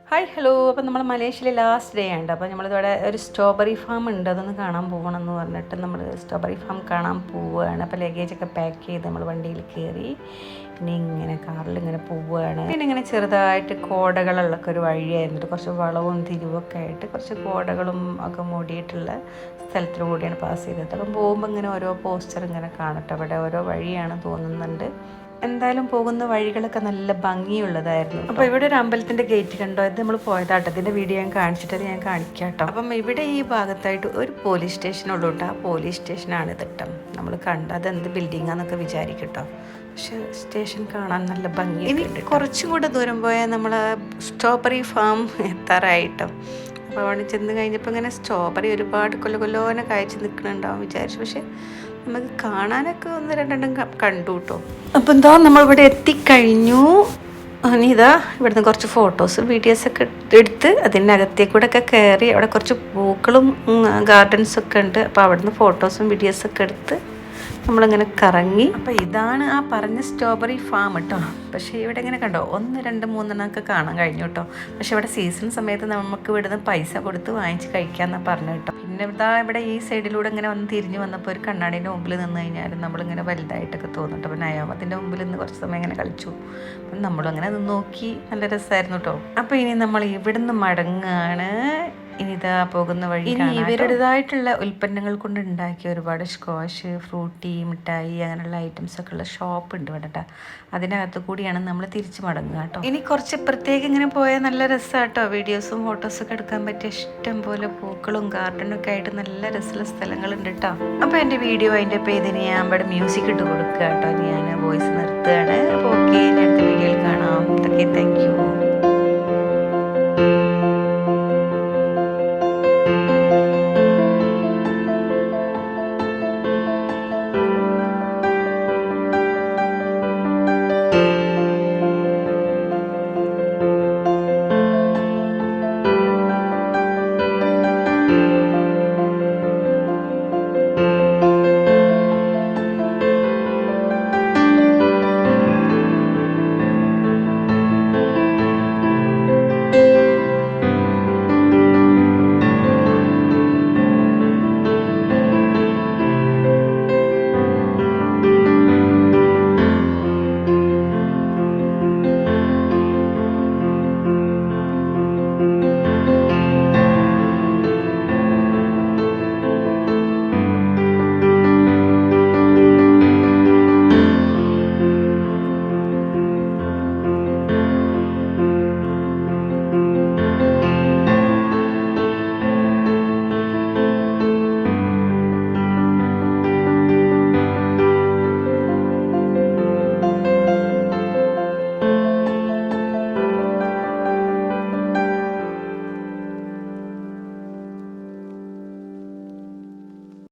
Hi hello. അപ്പം നമ്മൾ മലേഷ്യയിലെ ലാസ്റ്റ് ഡേ ഉണ്ട്. അപ്പോൾ നമ്മളിവിടെ ഒരു സ്ട്രോബെറി ഫാം ഉണ്ട്, അതൊന്ന് കാണാൻ പോകണം എന്ന് പറഞ്ഞിട്ട് നമ്മൾ സ്ട്രോബെറി ഫാം കാണാൻ പോവുകയാണ്. അപ്പോൾ ലഗേജൊക്കെ പാക്ക് ചെയ്ത് നമ്മൾ വണ്ടിയിൽ കയറി ഇനി ഇങ്ങനെ കാറിൽ ഇങ്ങനെ പോവുകയാണ്. പിന്നെ ഇങ്ങനെ ചെറുതായിട്ട് കോടകളുള്ളൊക്കെ ഒരു വഴിയായിരുന്നിട്ട് കുറച്ച് വളവും തിരിവൊക്കെ ആയിട്ട് കുറച്ച് കോടകളും ഒക്കെ മൂടിയിട്ടുള്ള സ്ഥലത്തിലൂടെയാണ് പാസ് ചെയ്തത്. അപ്പം പോകുമ്പോൾ ഇങ്ങനെ ഓരോ പോസ്റ്റർ ഇങ്ങനെ കാണട്ടെ, അവിടെ ഓരോ വഴിയാണ് തോന്നുന്നുണ്ട്. എന്തായാലും പോകുന്ന വഴികളൊക്കെ നല്ല ഭംഗിയുള്ളതായിരുന്നു. അപ്പോൾ ഇവിടെ ഒരു അമ്പലത്തിൻ്റെ ഗേറ്റ് കണ്ടോ, ഇത് നമ്മൾ പോയതാട്ടോ. ഇതിൻ്റെ വീഡിയോ ഞാൻ കാണിച്ചിട്ട് ഞാൻ കാണിക്കാം കേട്ടോ. അപ്പം ഇവിടെ ഈ ഭാഗത്തായിട്ട് ഒരു പോലീസ് സ്റ്റേഷനുള്ളൂ കേട്ടോ. ആ പോലീസ് സ്റ്റേഷനാണ് ഇതിട്ടം. നമ്മൾ കണ്ട അതെന്ത് ബിൽഡിങ്ങാന്നൊക്കെ വിചാരിക്കട്ടോ, പക്ഷെ സ്റ്റേഷൻ കാണാൻ നല്ല ഭംഗി. ഇനി കുറച്ചും കൂടെ ദൂരം പോയാൽ നമ്മൾ സ്ട്രോബെറി ഫാം എത്താറായിട്ടോ. അപ്പോൾ അവിടെ ചെന്ന് കഴിഞ്ഞപ്പോൾ ഇങ്ങനെ സ്ട്രോബെറി ഒരുപാട് കൊല്ലോനെ കായ്ച്ച് നിൽക്കുന്നുണ്ടാവും വിചാരിച്ചു, പക്ഷെ നമുക്ക് കാണാനൊക്കെ ഒന്ന് രണ്ടെണ്ണം കണ്ടു കേട്ടോ. അപ്പം എന്താ നമ്മളിവിടെ എത്തിക്കഴിഞ്ഞു. ഇനി ഇതാ ഇവിടുന്ന് കുറച്ച് ഫോട്ടോസ് വീഡിയോസൊക്കെ എടുത്ത് അതിൻ്റെ അകത്തേക്കൂടെ ഒക്കെ കയറി അവിടെ കുറച്ച് പൂക്കളും ഗാർഡൻസൊക്കെ ഉണ്ട്. അപ്പോൾ അവിടുന്ന് ഫോട്ടോസും വീഡിയോസൊക്കെ എടുത്ത് നമ്മളിങ്ങനെ കറങ്ങി. അപ്പോൾ ഇതാണ് ആ പറഞ്ഞ സ്ട്രോബെറി ഫാം കേട്ടോ. പക്ഷേ ഇവിടെ ഇങ്ങനെ കണ്ടോ 1, 2, 3 കാണാൻ കഴിഞ്ഞു കേട്ടോ. പക്ഷേ ഇവിടെ സീസൺ സമയത്ത് നമുക്ക് ഇവിടുന്ന് പൈസ കൊടുത്ത് വാങ്ങിച്ച് കഴിക്കാമെന്നാണ് പറഞ്ഞു കേട്ടോ. പിന്നെ ഇതാ ഇവിടെ ഈ സൈഡിലൂടെ ഇങ്ങനെ വന്ന് തിരിഞ്ഞ് വന്നപ്പോൾ ഒരു കണ്ണാടിൻ്റെ മുമ്പിൽ നിന്ന് കഴിഞ്ഞാൽ നമ്മളിങ്ങനെ വലുതായിട്ടൊക്കെ തോന്നുന്നുണ്ട്. അപ്പോൾ നയാമത്തിൻ്റെ മുമ്പിൽ നിന്ന് കുറച്ച് സമയം ഇങ്ങനെ കളിച്ചു. അപ്പം നമ്മളങ്ങനെ അത് നോക്കി, നല്ല രസമായിരുന്നു കേട്ടോ. അപ്പോൾ ഇനി നമ്മൾ ഇവിടുന്ന് മടങ്ങുകയാണ്. ഇനി ഇതാ പോകുന്ന വഴി ഇനി ഇവരുടേതായിട്ടുള്ള ഉൽപ്പന്നങ്ങൾ കൊണ്ട് ഉണ്ടാക്കിയ ഒരുപാട് സ്ക്വാഷ്, ഫ്രൂട്ടി, മിഠായി അങ്ങനെയുള്ള ഐറ്റംസൊക്കെ ഉള്ള ഷോപ്പ് ഉണ്ട് ഇവിടെ കേട്ടോ. അതിനകത്ത് കൂടിയാണ് നമ്മൾ തിരിച്ച് മടങ്ങുക കേട്ടോ. ഇനി കുറച്ച് പ്രത്യേകം ഇങ്ങനെ പോയാൽ നല്ല രസമാട്ടോ. വീഡിയോസും ഫോട്ടോസൊക്കെ എടുക്കാൻ പറ്റിയ ഇഷ്ടം പോലെ പൂക്കളും ഗാർഡനൊക്കെ ആയിട്ട് നല്ല രസമുള്ള സ്ഥലങ്ങളുണ്ട് കേട്ടോ. അപ്പോൾ എൻ്റെ വീഡിയോ അതിൻ്റെ ഇതിന് ഞാൻ ഇവിടെ മ്യൂസിക് ഇട്ട് കൊടുക്കുക കേട്ടോ. ഞാൻ വോയിസ് നിർത്തുകയാണ്. അപ്പോൾ ഓക്കെ, അടുത്ത വീഡിയോയിൽ കാണാം. Okay, thank you.